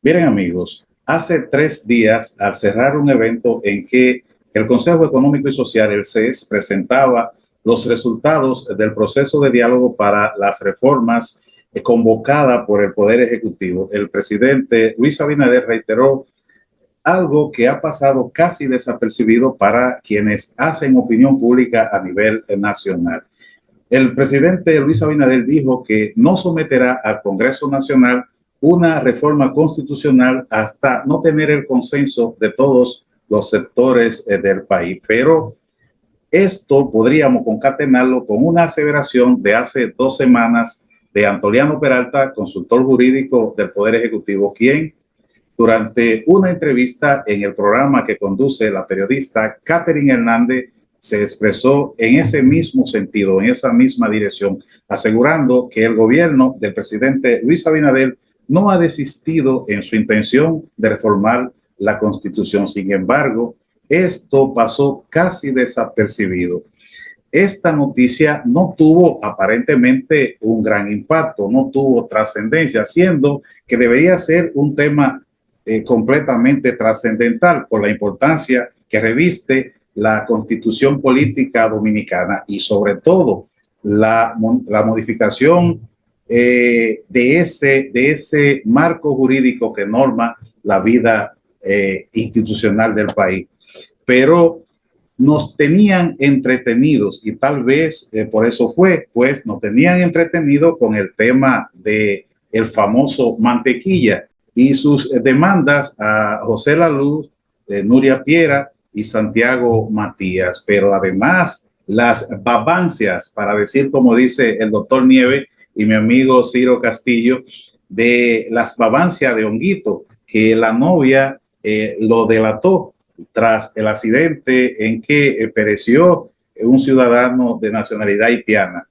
Miren amigos, hace 3 días, al cerrar un evento en que el Consejo Económico y Social, el CES, presentaba los resultados del proceso de diálogo para las reformas convocada por el Poder Ejecutivo, el presidente Luis Abinader reiteró algo que ha pasado casi desapercibido para quienes hacen opinión pública a nivel nacional. El presidente Luis Abinader dijo que no someterá al Congreso Nacional una reforma constitucional hasta no tener el consenso de todos los sectores del país. Pero esto podríamos concatenarlo con una aseveración de hace 2 semanas de Antoliano Peralta, consultor jurídico del Poder Ejecutivo, quien durante una entrevista en el programa que conduce la periodista Catherine Hernández se expresó en ese mismo sentido, en esa misma dirección, asegurando que el gobierno del presidente Luis Abinader no ha desistido en su intención de reformar la Constitución. Sin embargo, esto pasó casi desapercibido. Esta noticia no tuvo aparentemente un gran impacto, no tuvo trascendencia, siendo que debería ser un tema completamente trascendental por la importancia que reviste la Constitución Política Dominicana y sobre todo la modificación de ese marco jurídico que norma la vida institucional del país. Pero nos tenían entretenidos y tal vez por eso fue, pues nos tenían entretenidos con el tema de el famoso mantequilla y sus demandas a José Laluz, Nuria Piera y Santiago Matías. Pero además las babancias, para decir como dice el doctor Nieve y mi amigo Ciro Castillo, de las babancias de Honguito, que la novia lo delató tras el accidente en que pereció un ciudadano de nacionalidad haitiana.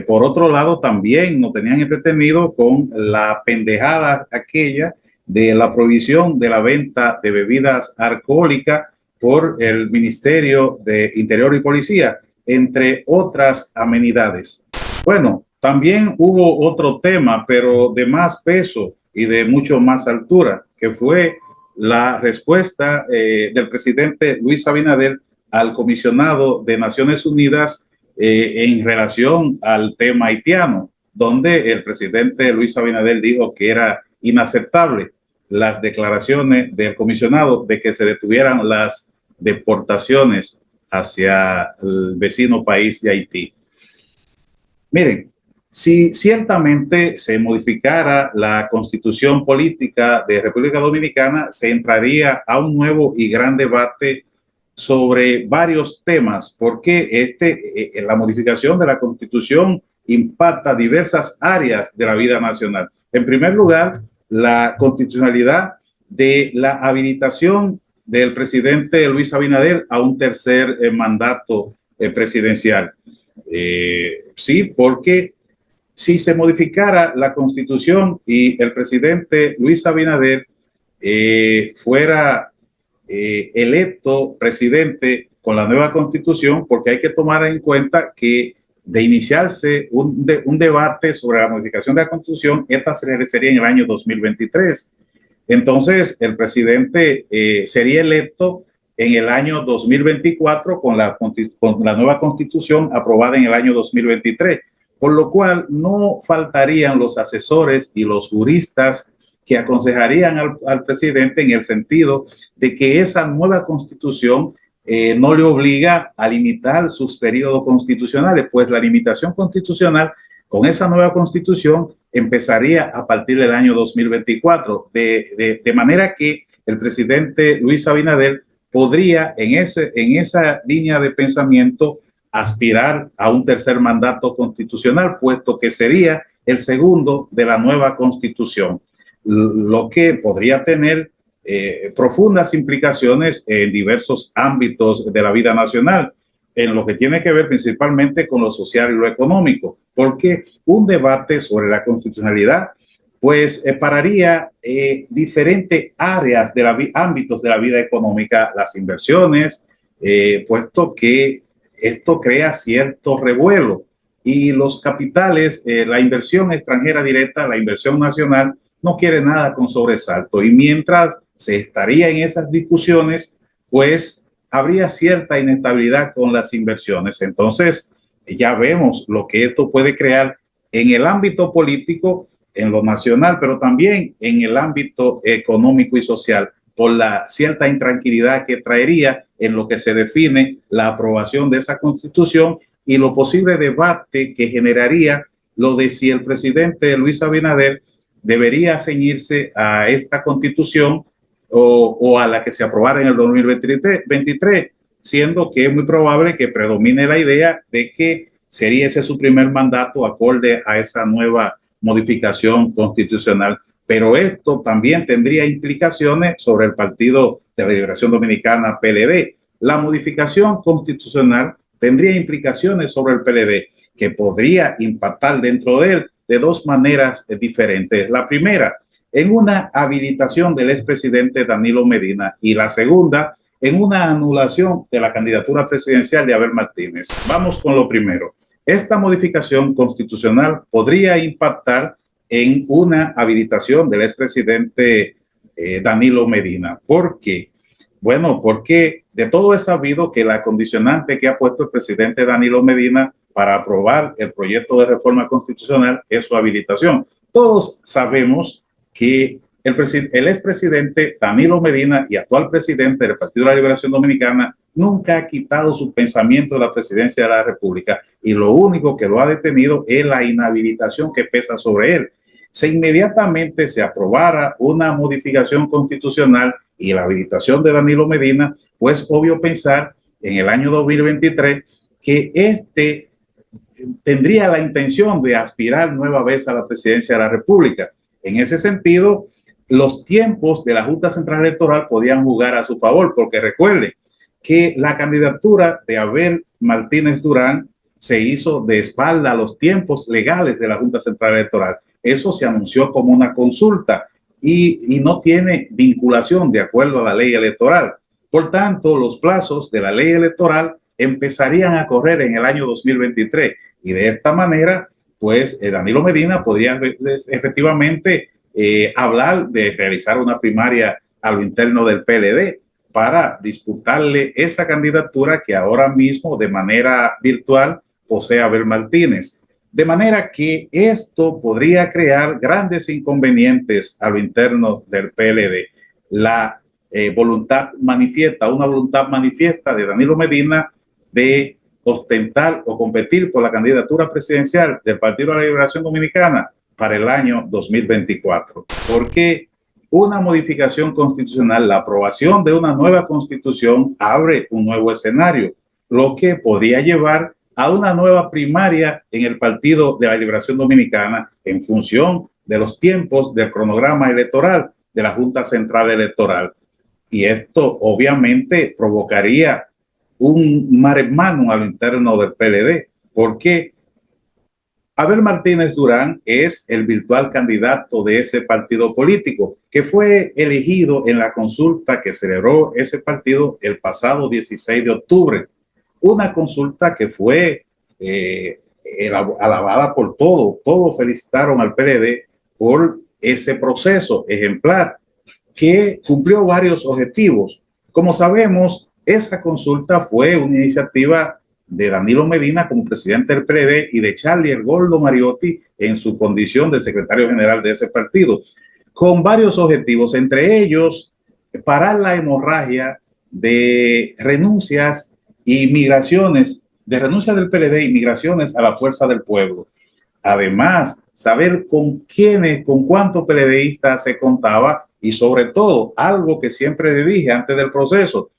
Por otro lado, también nos tenían entretenido con la pendejada aquella de la prohibición de la venta de bebidas alcohólicas por el Ministerio de Interior y Policía, entre otras amenidades. Bueno, también hubo otro tema, pero de más peso y de mucho más altura, que fue la respuesta del presidente Luis Abinader al comisionado de Naciones Unidas en relación al tema haitiano, donde el presidente Luis Abinader dijo que era inaceptable las declaraciones del comisionado de que se detuvieran las deportaciones hacia el vecino país de Haití. Miren, si ciertamente se modificara la constitución política de República Dominicana, se entraría a un nuevo y gran debate sobre varios temas, porque la modificación de la constitución impacta diversas áreas de la vida nacional. En primer lugar, la constitucionalidad de la habilitación del presidente Luis Abinader a un tercer mandato presidencial. Sí, porque si se modificara la constitución y el presidente Luis Abinader fuera electo presidente con la nueva constitución, porque hay que tomar en cuenta que de iniciarse un debate sobre la modificación de la constitución, esta se realizaría en el año 2023. Entonces, el presidente sería electo en el año 2024 con la nueva constitución aprobada en el año 2023. Por lo cual no faltarían los asesores y los juristas que aconsejarían al presidente en el sentido de que esa nueva constitución no le obliga a limitar sus periodos constitucionales, pues la limitación constitucional con esa nueva constitución empezaría a partir del año 2024, de manera que el presidente Luis Abinader podría en esa línea de pensamiento aspirar a un tercer mandato constitucional, puesto que sería el segundo de la nueva constitución, lo que podría tener profundas implicaciones en diversos ámbitos de la vida nacional, en lo que tiene que ver principalmente con lo social y lo económico, porque un debate sobre la constitucionalidad pues pararía diferentes áreas de ámbitos de la vida económica, las inversiones, puesto que esto crea cierto revuelo y los capitales, la inversión extranjera directa, la inversión nacional, no quiere nada con sobresalto. Y mientras se estaría en esas discusiones, pues habría cierta inestabilidad con las inversiones. Entonces, ya vemos lo que esto puede crear en el ámbito político, en lo nacional, pero también en el ámbito económico y social, por la cierta intranquilidad que traería en lo que se define la aprobación de esa constitución y lo posible debate que generaría lo de si el presidente Luis Abinader debería ceñirse a esta constitución o a la que se aprobara en el 2023, siendo que es muy probable que predomine la idea de que sería ese su primer mandato acorde a esa nueva modificación constitucional. Pero esto también tendría implicaciones sobre el Partido de la Liberación Dominicana, PLD. La modificación constitucional tendría implicaciones sobre el PLD que podría impactar dentro de él de dos maneras diferentes. La primera, en una habilitación del expresidente Danilo Medina, y la segunda, en una anulación de la candidatura presidencial de Abel Martínez. Vamos con lo primero. Esta modificación constitucional podría impactar en una habilitación del expresidente Danilo Medina. ¿Por qué? Bueno, porque de todo es sabido que la condicionante que ha puesto el presidente Danilo Medina para aprobar el proyecto de reforma constitucional es su habilitación. Todos sabemos que el expresidente Danilo Medina y actual presidente del Partido de la Liberación Dominicana nunca ha quitado su pensamiento de la presidencia de la República y lo único que lo ha detenido es la inhabilitación que pesa sobre él. Si inmediatamente se aprobara una modificación constitucional y la habilitación de Danilo Medina, pues obvio pensar en el año 2023 que este tendría la intención de aspirar nueva vez a la presidencia de la República. En ese sentido, los tiempos de la Junta Central Electoral podían jugar a su favor, porque recuerde que la candidatura de Abel Martínez Durán se hizo de espalda a los tiempos legales de la Junta Central Electoral. Eso se anunció como una consulta y no tiene vinculación de acuerdo a la ley electoral. Por tanto, los plazos de la ley electoral empezarían a correr en el año 2023 y de esta manera, pues Danilo Medina podría efectivamente hablar de realizar una primaria a lo interno del PLD para disputarle esa candidatura que ahora mismo de manera virtual posee Abel Martínez. De manera que esto podría crear grandes inconvenientes a lo interno del PLD. La voluntad manifiesta, una voluntad manifiesta de Danilo Medina de ostentar o competir por la candidatura presidencial del Partido de la Liberación Dominicana para el año 2024. Porque una modificación constitucional, la aprobación de una nueva constitución abre un nuevo escenario, lo que podría llevar a una nueva primaria en el Partido de la Liberación Dominicana en función de los tiempos del cronograma electoral de la Junta Central Electoral. Y esto obviamente provocaría un mare magnum al interno del PLD, porque Abel Martínez Durán es el virtual candidato de ese partido político que fue elegido en la consulta que celebró ese partido el pasado 16 de octubre. Una consulta que fue alabada por todos felicitaron al PLD por ese proceso ejemplar que cumplió varios objetivos. Como sabemos, esa consulta fue una iniciativa de Danilo Medina como presidente del PLD y de Charlie El Gordo Mariotti en su condición de secretario general de ese partido, con varios objetivos, entre ellos parar la hemorragia de renuncias y migraciones, de renuncias del PLD y migraciones a la fuerza del pueblo. Además, saber con quiénes, con cuántos PLDistas se contaba y sobre todo, algo que siempre le dije antes del proceso,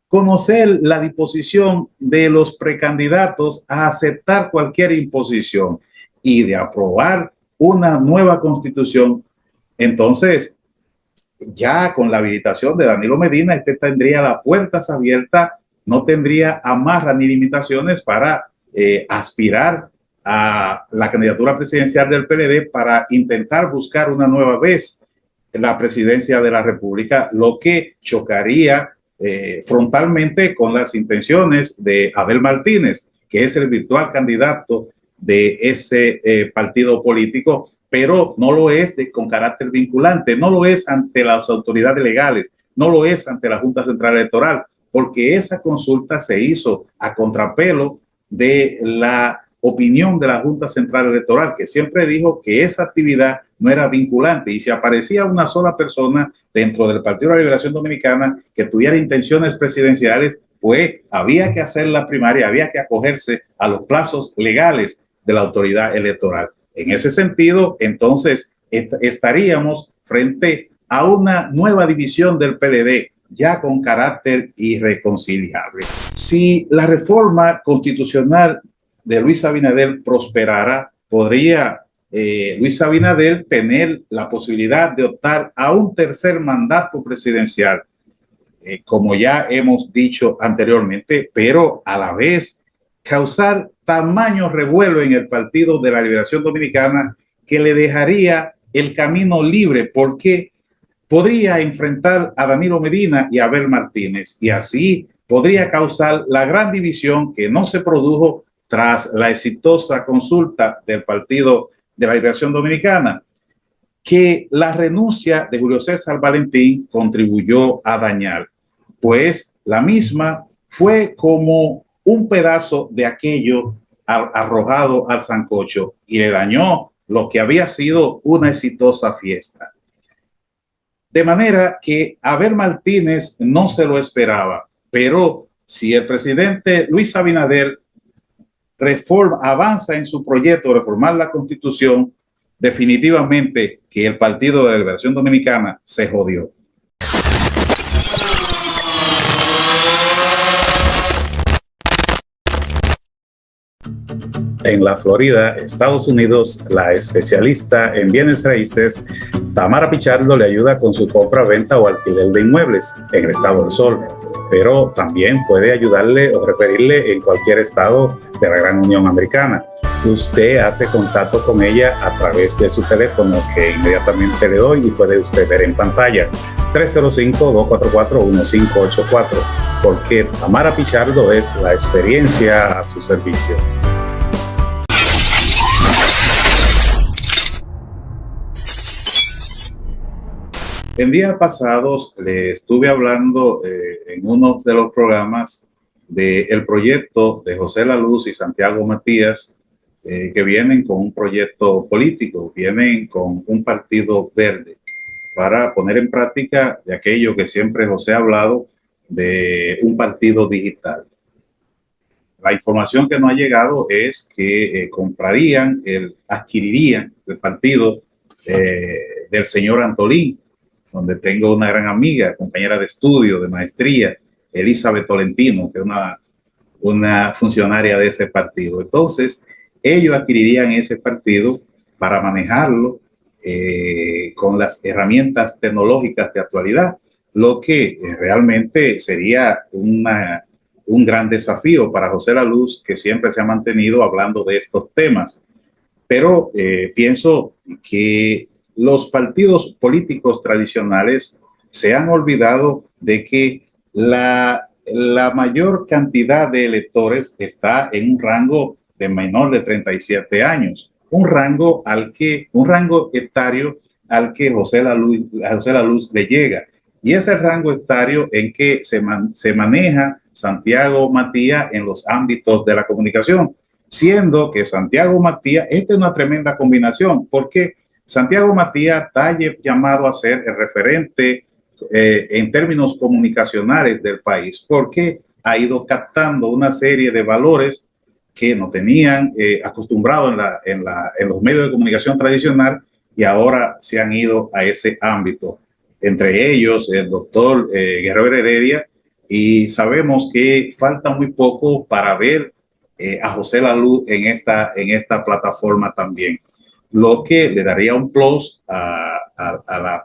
conocer la disposición de los precandidatos a aceptar cualquier imposición y de aprobar una nueva constitución. Entonces, ya con la habilitación de Danilo Medina, este tendría las puertas abiertas, no tendría amarras ni limitaciones para aspirar a la candidatura presidencial del PLD para intentar buscar una nueva vez la presidencia de la República, lo que chocaría frontalmente con las intenciones de Abel Martínez, que es el virtual candidato de ese partido político pero no lo es con carácter vinculante, no lo es ante las autoridades legales, no lo es ante la Junta Central Electoral, porque esa consulta se hizo a contrapelo de la opinión de la Junta Central Electoral, que siempre dijo que esa actividad no era vinculante, y si aparecía una sola persona dentro del Partido de la Liberación Dominicana que tuviera intenciones presidenciales, pues había que hacer la primaria, había que acogerse a los plazos legales de la autoridad electoral. En ese sentido, entonces, estaríamos frente a una nueva división del PLD, ya con carácter irreconciliable. Si la reforma constitucional de Luis Abinader prosperara, podría Luis Abinader tener la posibilidad de optar a un tercer mandato presidencial, como ya hemos dicho anteriormente, pero a la vez causar tamaño revuelo en el Partido de la Liberación Dominicana que le dejaría el camino libre, porque podría enfrentar a Danilo Medina y a Abel Martínez, y así podría causar la gran división que no se produjo tras la exitosa consulta del Partido de la Liberación Dominicana, que la renuncia de Julio César Valentín contribuyó a dañar, pues la misma fue como un pedazo de aquello arrojado al sancocho y le dañó lo que había sido una exitosa fiesta. De manera que Abel Martínez no se lo esperaba, pero si el presidente Luis Abinader avanza en su proyecto de reformar la Constitución, definitivamente que el Partido de la Liberación Dominicana se jodió. En la Florida, Estados Unidos, la especialista en bienes raíces Tamara Pichardo le ayuda con su compra, venta o alquiler de inmuebles en el estado del Sol, pero también puede ayudarle o referirle en cualquier estado de la Gran Unión Americana. Usted hace contacto con ella a través de su teléfono, que inmediatamente le doy y puede usted ver en pantalla, 305-244-1584, porque Tamara Pichardo es la experiencia a su servicio. En días pasados le estuve hablando en uno de los programas del proyecto de José La Luz y Santiago Matías, que vienen con un proyecto político, vienen con un partido verde para poner en práctica de aquello que siempre José ha hablado, de un partido digital. La información que nos ha llegado es que adquirirían el partido del señor Antolín, donde tengo una gran amiga, compañera de estudio, de maestría, Elizabeth Tolentino, que es una funcionaria de ese partido. Entonces, ellos adquirirían ese partido para manejarlo con las herramientas tecnológicas de actualidad, lo que realmente sería un gran desafío para José La Luz, que siempre se ha mantenido hablando de estos temas. Pero pienso que los partidos políticos tradicionales se han olvidado de que la mayor cantidad de electores está en un rango de menor de 37 años, un rango etario al que José La Luz le llega. Y ese rango etario en que se maneja Santiago Matías en los ámbitos de la comunicación, siendo que Santiago Matías, esta es una tremenda combinación, porque Santiago Matías está llamado a ser el referente en términos comunicacionales del país, porque ha ido captando una serie de valores que no tenían acostumbrado en los medios de comunicación tradicional, y ahora se han ido a ese ámbito. Entre ellos, el doctor Guerrero Heredia, y sabemos que falta muy poco para ver a José La Luz en esta plataforma también, lo que le daría un plus a la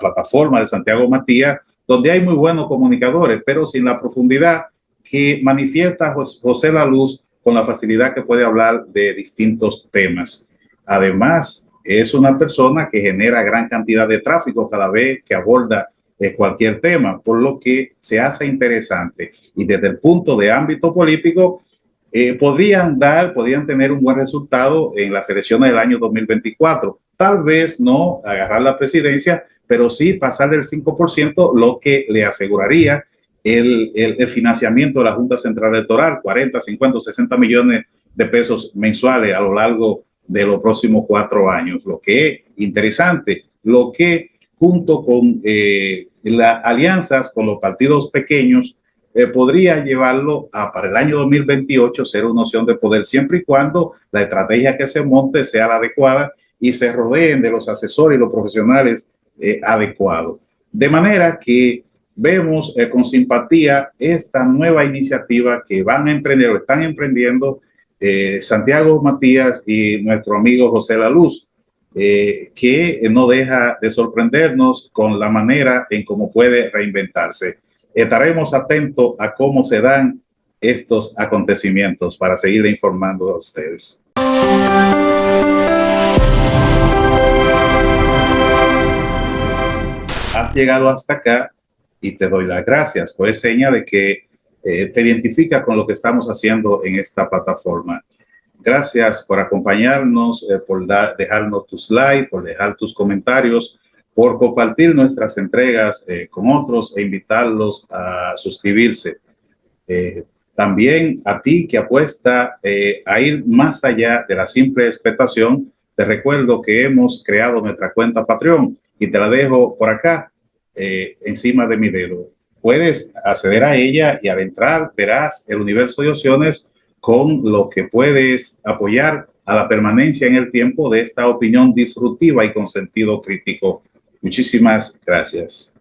plataforma de Santiago Matías, donde hay muy buenos comunicadores, pero sin la profundidad que manifiesta José La Luz, con la facilidad que puede hablar de distintos temas. Además, es una persona que genera gran cantidad de tráfico cada vez que aborda cualquier tema, por lo que se hace interesante. Y desde el punto de ámbito político, podrían tener un buen resultado en las elecciones del año 2024, tal vez no agarrar la presidencia, pero sí pasar del 5%, lo que le aseguraría el financiamiento de la Junta Central Electoral, 40, 50, 60 millones de pesos mensuales a lo largo de los próximos 4 años, lo que es interesante, lo que junto con las alianzas con los partidos pequeños podría llevarlo a para el año 2028 ser una opción de poder, siempre y cuando la estrategia que se monte sea la adecuada y se rodeen de los asesores y los profesionales adecuados. De manera que vemos con simpatía esta nueva iniciativa que van a emprender o están emprendiendo Santiago Matías y nuestro amigo José La Luz, que no deja de sorprendernos con la manera en cómo puede reinventarse. Estaremos atentos a cómo se dan estos acontecimientos para seguirle informando a ustedes. Has llegado hasta acá y te doy las gracias, pues señal de que te identifica con lo que estamos haciendo en esta plataforma. Gracias por acompañarnos, por dejarnos tus likes, por dejar tus comentarios, por compartir nuestras entregas con otros e invitarlos a suscribirse. También a ti que apuesta a ir más allá de la simple expectación, te recuerdo que hemos creado nuestra cuenta Patreon y te la dejo por acá, encima de mi dedo. Puedes acceder a ella y al entrar verás el universo de opciones con lo que puedes apoyar a la permanencia en el tiempo de esta opinión disruptiva y con sentido crítico. Muchísimas gracias.